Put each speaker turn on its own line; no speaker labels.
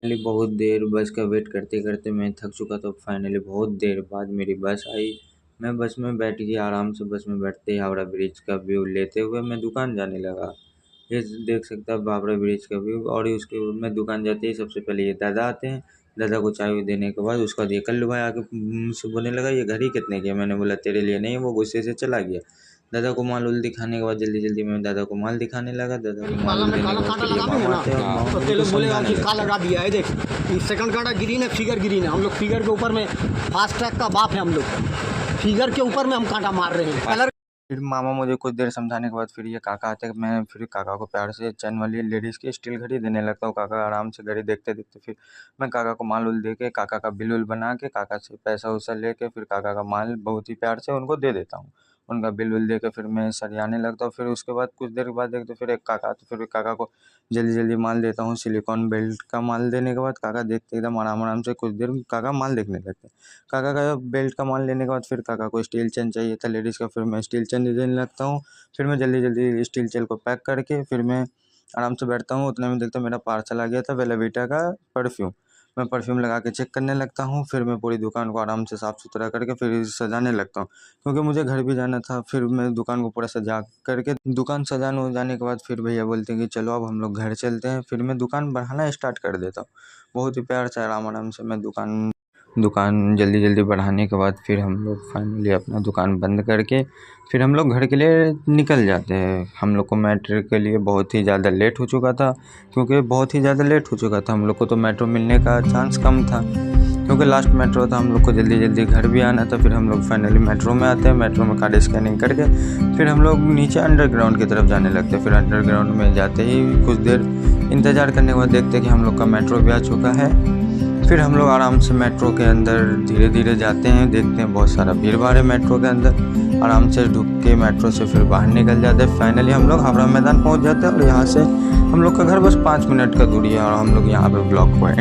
Finally बहुत देर बस का वेट करते करते मैं थक चुका था। फाइनली बहुत देर बाद मेरी बस आई। मैं बस में बैठ गया। आराम से बस में बैठते ही हावड़ा ब्रिज का व्यू लेते हुए मैं दुकान जाने लगा। ये देख सकता है हावड़ा ब्रिज का व्यू। और उसके मैं दुकान जाते ही सबसे पहले ये दादा आते हैं। दादा को चाय देने के बाद उसका देख लो भाई आके मुझसे बोलने लगा ये घड़ी कितने की है। मैंने बोला तेरे लिए नहीं, वो गुस्से से चला गया। दादा को माल उल दिखाने के बाद जल्दी जल्दी मैं दादा को माल दिखाने लगा। दादा को माल
काला
उल
में
देने
काला
के बाद
कांटा
फिर ये
लगा
मामा
ना
आते हैं और मामा
तो
मुझे
ते लोग बोलेगा
समझाने
कि का
लगते हैं।
लगा दिया है। देख ये सेकंड कांटा ग्रीन है, फिगर ग्रीन है। हम लोग फिगर के ऊपर में फास्ट ट्रैक का बाप है। हम लोग फिगर के ऊपर में हम कांटा मार रहे हैं कलर।
फिर मामा मुझे कुछ देर समझाने के बाद फिर ये काका आते हैं। मैं फिर काका को प्यार से चैन वाली लेडीज़ की स्टील घड़ी देने लगता हूँ। काका आराम से घड़ी देखते देखते फिर मैं काका को माल उल दे के काका का बिल उल बना के काका से पैसा वैसा लेके फिर काका का माल बहुत ही प्यार से उनको दे देता हूँ। उनका बिल उल दे के फिर मैं सरियाने लगता हूँ। फिर उसके बाद कुछ देर के बाद देखते फिर एक काका, तो फिर काका को जल्दी जल्दी माल देता हूँ। सिलिकॉन बेल्ट का माल देने के बाद काका देखते एकदम आराम आराम से कुछ देर काका माल देखने लगते हैं। काका का बेल्ट का माल लेने के बाद फिर काका को स्टील चेन चाहिए था लेडीज़ का। फिर मैं स्टील चेन देने लगता हूँ। फिर मैं जल्दी जल्दी स्टील चेन को पैक करके फिर मैं आराम से बैठता हूँ। उतने में देखता हूँ मेरा पार्सल आ गया था बेला वीटा का परफ्यूम। मैं परफ्यूम लगा के चेक करने लगता हूँ। फिर मैं पूरी दुकान को आराम से साफ़ सुथरा करके फिर सजाने लगता हूँ, क्योंकि मुझे घर भी जाना था। फिर मैं दुकान को पूरा सजा करके दुकान सजाने उजाने के बाद फिर भैया बोलते हैं कि चलो अब हम लोग घर चलते हैं। फिर मैं दुकान बढ़ाना स्टार्ट कर देता हूँ। बहुत ही प्यार से आराम आराम से मैं दुकान जल्दी जल्दी बढ़ाने के बाद फिर हम लोग फाइनली अपना दुकान बंद करके फिर हम लोग घर के लिए निकल जाते हैं। हम लोग को मेट्रो के लिए बहुत ही ज़्यादा लेट हो चुका था, क्योंकि बहुत ही ज़्यादा लेट हो चुका था। हम लोग को तो मेट्रो मिलने का चांस कम था, क्योंकि लास्ट मेट्रो था। हम लोग को जल्दी जल्दी घर भी आना था। फिर हम लोग फाइनली मेट्रो में आते हैं। मेट्रो में कार्ड स्कैनिंग करके फिर हम लोग नीचे अंडरग्राउंड की तरफ जाने लगते हैं। फिर अंडरग्राउंड में जाते ही कुछ देर इंतज़ार करने के बाद देखते हैं कि हम लोग का मेट्रो भी आ चुका है। फिर हम लोग आराम से मेट्रो के अंदर धीरे धीरे जाते हैं। देखते हैं बहुत सारा भीड़ भाड़ है मेट्रो के अंदर। आराम से ढुक के मेट्रो से फिर बाहर निकल जाते हैं। फाइनली हम लोग हावड़ा मैदान पहुंच जाते हैं और यहाँ से हम लोग का घर बस 5 मिनट का दूरी है और हम लोग यहाँ पे ब्लॉक पॉइंट